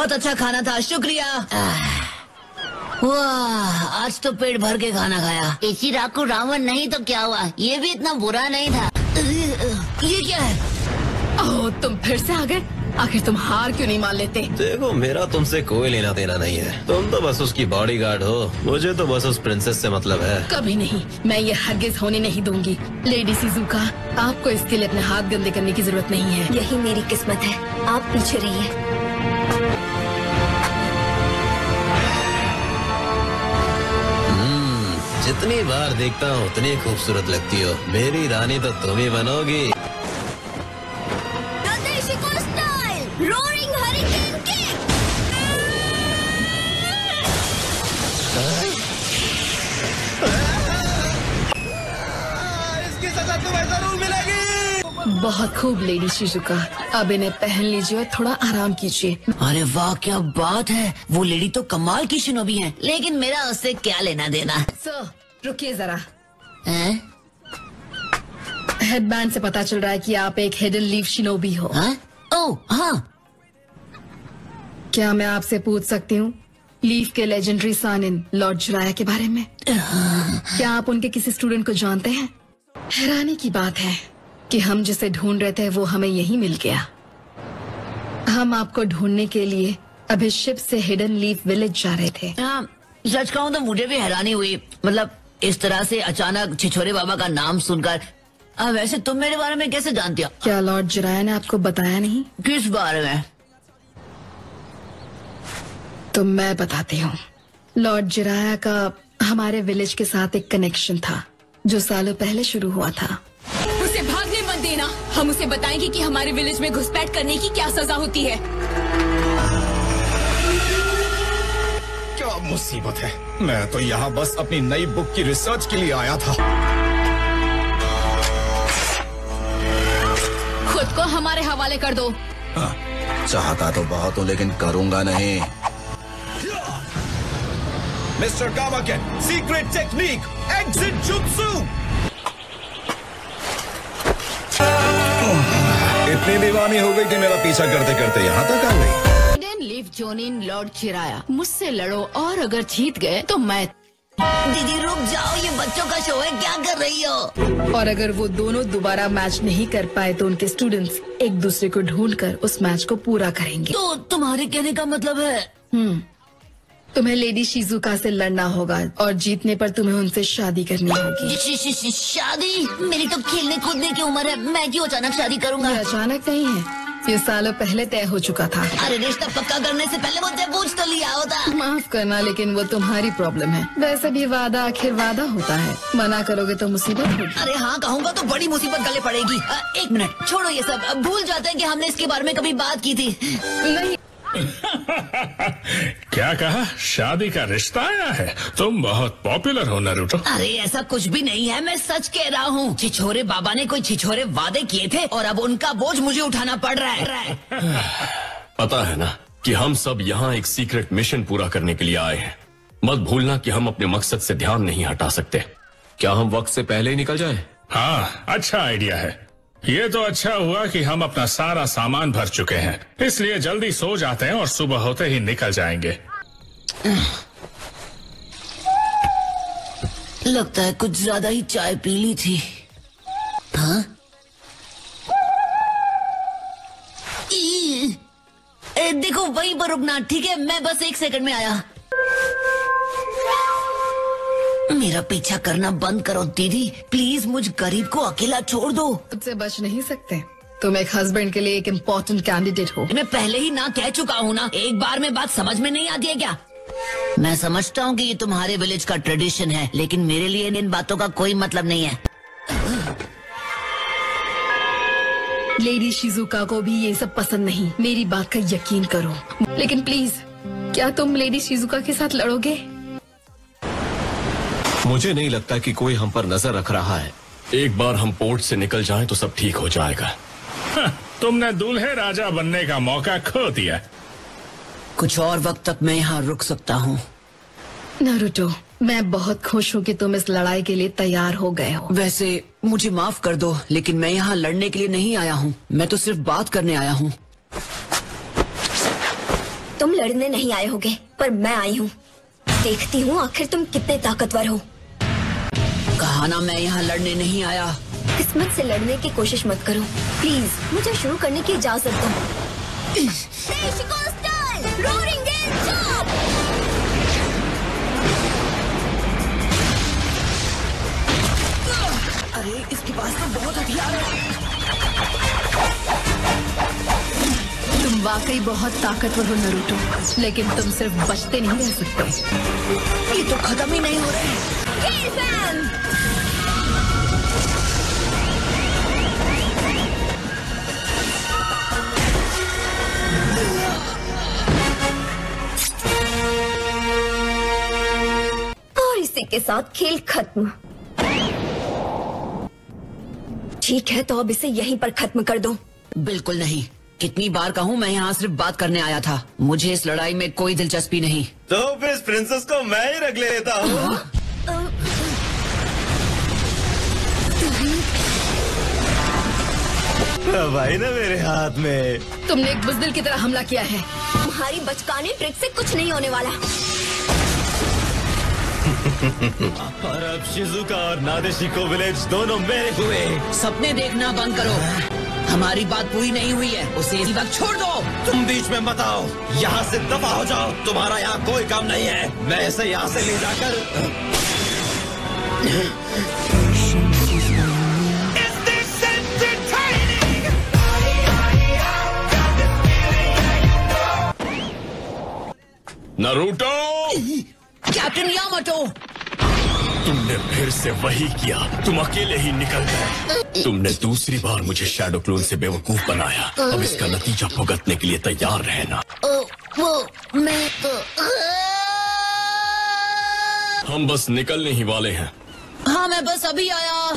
बहुत अच्छा खाना था, शुक्रिया। वाह, आज तो पेट भर के खाना खाया। इचिराकु रावण नहीं तो क्या हुआ, ये भी इतना बुरा नहीं था। ये क्या है? ओह, तुम फिर से आ गए। आखिर तुम हार क्यों नहीं मान लेते? देखो, मेरा तुमसे कोई लेना देना नहीं है। तुम तो बस उसकी बॉडीगार्ड हो, मुझे तो बस उस प्रिंसेस से मतलब है। कभी नहीं, मैं ये हरगिज होने नहीं दूंगी। लेडी शिजुका, आपको इसके लिए अपने हाथ गंदे करने की जरूरत नहीं है। यही मेरी किस्मत है, आप पीछे रहिए। जितनी बार देखता हूँ उतनी खूबसूरत लगती हो। मेरी रानी तो तुम ही बनोगी। Roaring hurricane kick. इसकी सजा तुम्हें जरूर मिलेगी। बहुत खूब लेडी शिजुका, अब इन्हें पहन लीजिए और थोड़ा आराम कीजिए। अरे वाह, क्या बात है। वो लेडी तो कमाल की शिनोबी है, लेकिन मेरा उससे क्या लेना देना। सर, रुकिए जरा। हैं? हेडबैंड से पता चल रहा है कि आप एक हिडन लीफ शिनोबी हो। हाँ? ओह हाँ। क्या मैं आपसे पूछ सकती हूँ लीफ के लेजेंडरी सानिन लॉर्ड जिराया के बारे में? क्या आप उनके किसी स्टूडेंट को जानते हैं? हैरानी की बात है कि हम जिसे ढूंढ रहे थे वो हमें यहीं मिल गया। हम आपको ढूंढने के लिए अभी शिप से हिडन लीफ विलेज जा रहे थे। सच कहूँ तो मुझे भी हैरानी हुई, मतलब इस तरह से अचानक छिछोरे बाबा का नाम सुनकर। वैसे तुम मेरे बारे में कैसे जानती हो? क्या लॉर्ड जिराया ने आपको बताया नहीं? किस बारे में? तो मैं बताती हूँ। लॉर्ड जिराया का हमारे विलेज के साथ एक कनेक्शन था जो सालों पहले शुरू हुआ था। उसे भागने मत देना, हम उसे बताएंगे कि हमारे विलेज में घुसपैठ करने की क्या सजा होती है। क्या मुसीबत है। मैं तो यहाँ बस अपनी नई बुक की रिसर्च के लिए आया था। खुद को हमारे हवाले कर दो। चाहता तो बहुत हूँ लेकिन करूँगा नहीं। Mister Kamaken, secret technique, exit jutsu. इतनी दीवानी हो गई कि मेरा पीछा करते करते यहाँ तक आ गई। लीफ जोनिन लॉर्ड चिराया, मुझसे लड़ो और अगर जीत गए तो मैं। दीदी रुक जाओ, ये बच्चों का शो है, क्या कर रही हो? और अगर वो दोनों दोबारा मैच नहीं कर पाए तो उनके स्टूडेंट्स एक दूसरे को ढूंढकर उस मैच को पूरा करेंगे। तो तुम्हारे कहने का मतलब है? तुम्हें लेडी शिजुका से लड़ना होगा और जीतने पर तुम्हें उनसे शादी करनी होगी। शादी? मेरी तो खेलने कूदने की उम्र है, मैं क्यों अचानक शादी करूंगा? ये अचानक नहीं है, ये सालों पहले तय हो चुका था। अरे रिश्ता पक्का करने से पहले मुझसे पूछ तो लिया होता। माफ करना, लेकिन वो तुम्हारी प्रॉब्लम है। वैसे भी वादा आखिर वादा होता है, मना करोगे तो मुसीबत होगी। अरे हाँ कहूँगा तो बड़ी मुसीबत गले पड़ेगी। एक मिनट छोड़ो ये सब, भूल जाते हैं कि हमने इसके बारे में कभी बात की थी। नहीं। क्या कहा? शादी का रिश्ता आया है? तुम बहुत पॉपुलर हो नारुतो। अरे ऐसा कुछ भी नहीं है, मैं सच कह रहा हूँ। छिछोरे बाबा ने कोई छिछोरे वादे किए थे और अब उनका बोझ मुझे उठाना पड़ रहा है। पता है ना कि हम सब यहाँ एक सीक्रेट मिशन पूरा करने के लिए आए हैं। मत भूलना कि हम अपने मकसद से ध्यान नहीं हटा सकते। क्या हम वक्त से पहले ही निकल जाएं? हाँ, अच्छा आइडिया है। ये तो अच्छा हुआ कि हम अपना सारा सामान भर चुके हैं, इसलिए जल्दी सो जाते हैं और सुबह होते ही निकल जाएंगे। लगता है कुछ ज्यादा ही चाय पी ली थी। हाँ? देखो वहीं पर रुकना, ठीक है? मैं बस 1 सेकंड में आया। मेरा पीछा करना बंद करो दीदी, प्लीज मुझ गरीब को अकेला छोड़ दो। तुझसे बच नहीं सकते, तुम एक हस्बैंड के लिए एक इम्पोर्टेंट कैंडिडेट हो। मैं पहले ही ना कह चुका हूँ ना, एक बार में बात समझ में नहीं आती है क्या? मैं समझता हूँ कि ये तुम्हारे विलेज का ट्रेडिशन है, लेकिन मेरे लिए इन बातों का कोई मतलब नहीं है। लेडी शिजुका को भी ये सब पसंद नहीं, मेरी बात का यकीन करो। लेकिन प्लीज, क्या तुम लेडी शिजुका के साथ लड़ोगे? मुझे नहीं लगता कि कोई हम पर नजर रख रहा है। एक बार हम पोर्ट से निकल जाएं तो सब ठीक हो जाएगा। तुमने दूल्हे राजा बनने का मौका खो दिया। कुछ और वक्त तक मैं यहाँ रुक सकता हूँ। नारुतो, मैं बहुत खुश हूँ कि तुम इस लड़ाई के लिए तैयार हो गए हो। वैसे मुझे माफ कर दो, लेकिन मैं यहाँ लड़ने के लिए नहीं आया हूँ, मैं तो सिर्फ बात करने आया हूँ। तुम लड़ने नहीं आए होगे, पर मैं आई हूँ। देखती हूँ आखिर तुम कितने ताकतवर हो। कहा ना मैं यहाँ लड़ने नहीं आया। किस्मत से लड़ने की कोशिश मत करो प्लीज, मुझे शुरू करने की इजाजत दो। अरे इसके पास तो बहुत हथियार है। तुम वाकई बहुत ताकतवर हो नरूटो, लेकिन तुम सिर्फ बचते नहीं रह सकते। ये तो खत्म ही नहीं हो रहे। और इसी के साथ खेल खत्म। ठीक है, तो अब इसे यहीं पर खत्म कर दो। बिल्कुल नहीं। कितनी बार कहूँ, मैं यहाँ सिर्फ बात करने आया था। मुझे इस लड़ाई में कोई दिलचस्पी नहीं। तो फिर इस प्रिंसेस को मैं ही रख लेता हूँ। भाई ना मेरे हाथ में। तुमने एक बुज़दिल की तरह हमला किया है। तुम्हारी बचकाने ट्रिक से कुछ नहीं होने वाला। और अब शिजुका और नादेशिको विलेज दोनों मेरे हुए। सपने देखना बंद करो। हमारी बात पूरी नहीं हुई है, उसे इसी वक्त छोड़ दो। तुम बीच में मत आओ, यहाँ से दफा हो जाओ। तुम्हारा यहाँ कोई काम नहीं है। मैं इसे यहाँ से ले जाकर नारुतो! Captain Yamato! तुमने फिर से वही किया। तुम अकेले ही निकल गए। तुमने दूसरी बार मुझे शैडो क्लोन से बेवकूफ बनाया। अब इसका नतीजा भुगतने के लिए तैयार रहना। हम बस निकलने ही वाले हैं। हाँ, मैं बस अभी आया।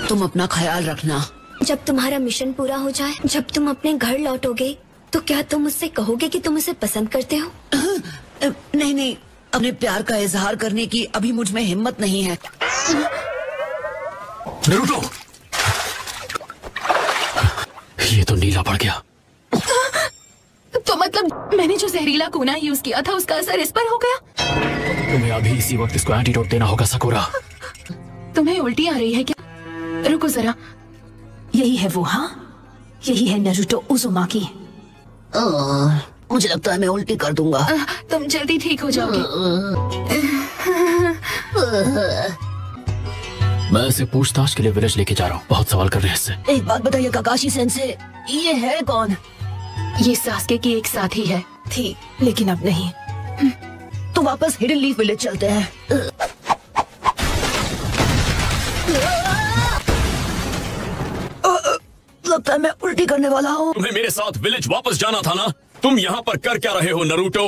तुम अपना ख्याल रखना। जब तुम्हारा मिशन पूरा हो जाए, जब तुम अपने घर लौटोगे, तो क्या तुम मुझसे कहोगे कि तुम उसे पसंद करते हो? नहीं नहीं, अपने प्यार का इजहार करने की अभी मुझ में हिम्मत नहीं है। नारुतो! ये तो नीला पड़ गया। तो मतलब मैंने जो जहरीला कूना यूज किया था, उसका असर इस पर हो गया? तुम्हें अभी इसी वक्त इसको एंटीडोट देना होगा साकुरा। तुम्हें उल्टी आ रही है क्या? रुको जरा, यही है वो। हाँ, यही है नारुतो उज़ुमाकी। मुझे लगता है मैं उल्टी कर दूंगा। तुम जल्दी ठीक हो जाओगे। मैं इसे पूछताछ के लिए विलेज लेके जा रहा हूँ। बहुत सवाल कर रहे हैं इससे। एक बात बताइए काकाशी सेंसे, ये है कौन? ये सास्के की एक साथी है, थी लेकिन अब नहीं। तो वापस हिडन लीफ विलेज चलते हैं। लगता है मैं उल्टी करने वाला हूँ। तुम्हें मेरे साथ विलेज वापस जाना था ना? तुम यहाँ पर कर क्या रहे हो नारुतो?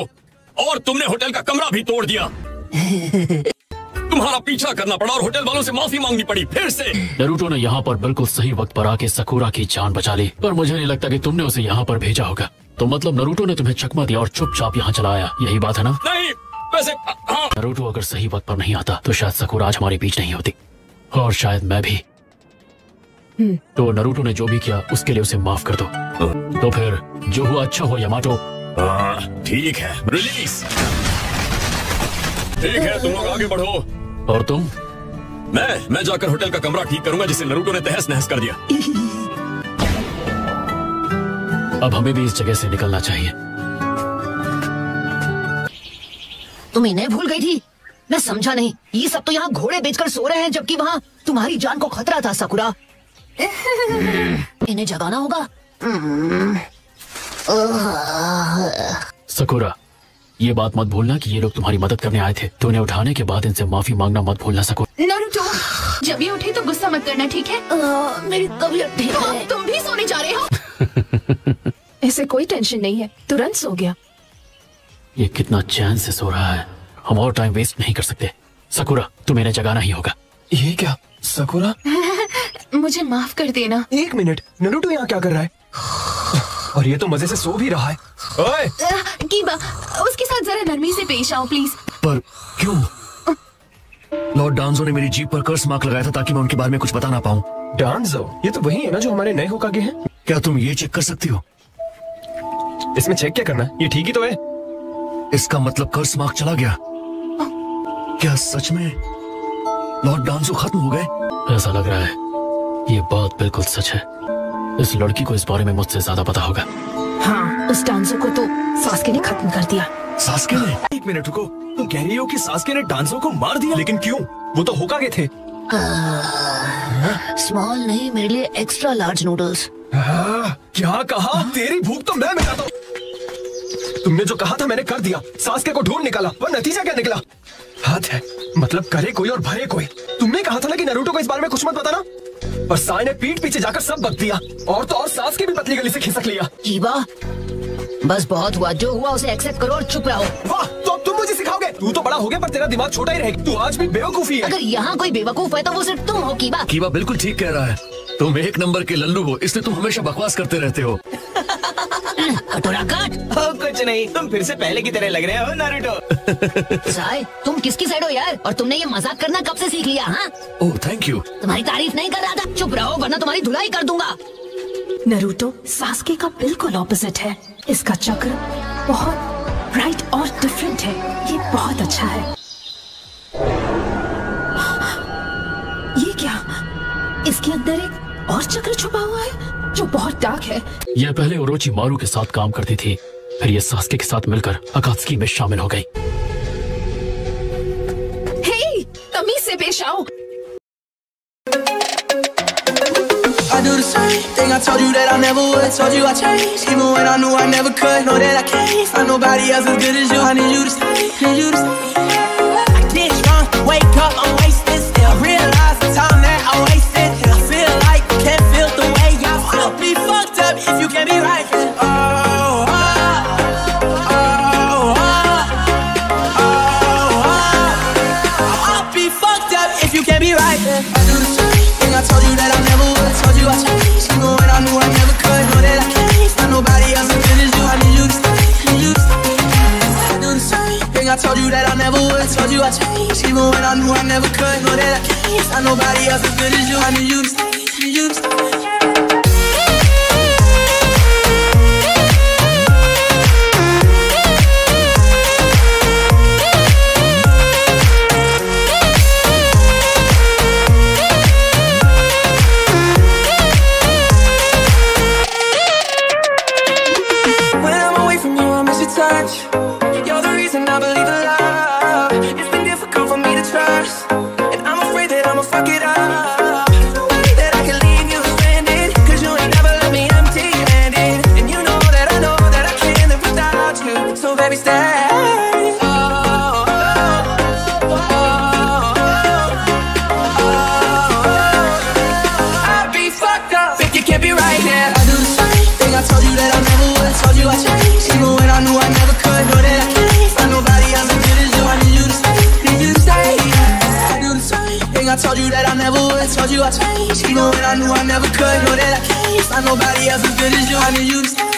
और तुमने होटल का कमरा भी तोड़ दिया। तुम्हारा पीछा करना पड़ा और होटल वालों से माफी मांगनी पड़ी फिर से। नारुतो ने यहाँ पर बिल्कुल सही वक्त पर आके साकुरा की जान बचा ली, पर मुझे नहीं लगता कि तुमने उसे यहाँ पर भेजा होगा। तो मतलब नारुतो ने तुम्हें चकमा दिया और चुपचाप यहाँ चला आया, यही बात है ना? नहीं, वैसे हाँ। नारुतो अगर सही वक्त पर नहीं आता तो शायद साकुरा आज हमारे बीच नहीं होती, और शायद मैं भी। तो नारुतो ने जो भी किया उसके लिए उसे माफ कर दो। तो फिर जो हुआ अच्छा हुआ यामाटो। ठीक है, रिलीज। ठीक है, तुम लोग आगे बढ़ो। और तुम? मैं जाकर होटल का कमरा ठीक करूंगा जिसे नारुतो ने तहस नहस कर दिया। अब हमें भी इस जगह से निकलना चाहिए। तुम इन्हें भूल गई थी? मैं समझा नहीं। ये सब तो यहाँ घोड़े बेचकर सो रहे हैं, जबकि वहाँ तुम्हारी जान को खतरा था साकुरा। इन्हें जगाना होगा। साकुरा, ये बात मत भूलना कि ये लोग तुम्हारी मदद करने आए थे। तो इन्हें उठाने के बाद इनसे माफी मांगना मत भूलना साकुरा। नारुतो, जब ये उठे तो गुस्सा मत करना, ठीक है? मेरी तबीयत ठीक है। तुम भी सोने जा रहे हो? ऐसे कोई टेंशन नहीं है, तुरंत सो गया। ये कितना चैन से सो रहा है। हम और टाइम वेस्ट नहीं कर सकते। साकुरा, तुम्हें इन्हें जगाना ही होगा। ये क्या साकुरा? मुझे माफ कर देना। एक मिनट, नारुतो यहाँ क्या कर रहा है? और ये तो मजे से सो भी रहा है। ओए! कीबा, उसके साथ जरा नरमी से पेश आओ प्लीज। पर क्यों? लॉर्ड डांजो ने मेरी जीप पर कर्स मार्क लगाया था ताकि मैं उनके बारे में कुछ बता ना पाऊँ। डांजो? ये तो वही है ना जो हमारे नए होकागे हैं? क्या तुम ये चेक कर सकती हो? इसमें चेक क्या करना? ये ठीक ही तो है। इसका मतलब कर्स मार्क चला गया। क्या सच में लॉर्ड डांसो खत्म हो गए? ऐसा लग रहा है ये बात बिल्कुल सच है। इस लड़की को इस बारे में मुझसे ज्यादा पता होगा। हाँ, उस डांसो को तो सास्के ने खत्म कर दिया। सास्के ने? एक मिनट रुको, तुम कह रही हो कि सास्के ने डांसो को मार दिया? लेकिन क्यों? वो तो होकागे थे। स्मॉल नहीं, मेरे लिए एक्स्ट्रा लार्ज नूडल्स। क्या कहा? तेरी भूख तो मैं मिटाता हूँ। तुमने जो कहा था मैंने कर दिया। सास्के को ढूंढ निकाला, पर नतीजा क्या निकला? हाथ है, मतलब करे कोई और भरे कोई। तुमने कहा था ना कि नारुतो को इस बारे में कुछ मत बताना, पर साई ने पीठ पीछे जाकर सब बक दिया। और तो और सास्के भी पतली गली से खिसक लिया। कीबा, बस बहुत हुआ, जो हुआ उसे एक्सेप्ट करो और चुप रहो। वाह, तो अब तुम मुझे सिखाओगे? तू तो बड़ा हो गया पर तेरा दिमाग छोटा ही रहेगा। तू आज भी बेवकूफी है। अगर यहाँ कोई बेवकूफ है तो वो सिर्फ तुम हो कीबा। कीबा बिल्कुल ठीक कह रहा है। तुम एक नंबर के लल्लू हो, इसलिए तुम हमेशा बकवास करते रहते हो। कटोरा काट। कुछ नहीं, तुम फिर से पहले की तरह लग रहे हो नारुतो। साई, तुम किसकी साइड हो यार? और तुमने ये मजाक करना कब से सीख लिया? हाँ, ओह थैंक यू। तुम्हारी तारीफ नहीं कर रहा था। चुप रहो वरना तुम्हारी धुलाई कर दूंगा। नारुतो सास्के का बिल्कुल ऑपोजिट है। इसका चक्र बहुत ब्राइट और डिफरेंट है। ये बहुत अच्छा है। ये क्या? इसके अंदर एक और चक्र छुपा हुआ है जो बहुत डार्क है। यह पहले ओरोची मारू के साथ काम करती थी, फिर ये सास्के के साथ मिलकर अकात्सुकी में शामिल हो गई। हे, तमीज से पेश आओ। I do the same thing I told you that I never would. Told you I changed, even when I knew I never could. Know that I can't find nobody else as good as you. I need you to stay, need you to stay. I get drunk, wake up, I'm wasted still. I realize the time that I wasted. I feel like I can't feel the way I feel. I'll be fucked up if you can't be right. I'll be fucked up if you can't be right. I do the same thing I told you that I never would. Told you I changed, even when I knew I never could. Know that I can't find nobody else as good as you. I need you to stay, need you to stay. I do the same thing I told you that I never would. Told you I changed, even when I knew I never could. Know that I can't find nobody else as good as you. I need you to stay, need you to stay. You're the reason I believe in love. It's been difficult for me to trust, and I'm afraid that I'ma fuck it up. There's no way that I can leave you stranded, 'cause you ain't never left me empty-handed. And you know that I can't live without you. So baby stay. I'd be fucked up if you can't be right here. I do the same thing I told you that I never would. Told you I changed, even when I knew I never could. Know that I can't find nobody else as good as you. I need you to stay, need you to stay. I do the same thing I told you that I never would. Told you I changed, even when I knew I never could. Know that I can't find nobody else as good as you. I need you to stay.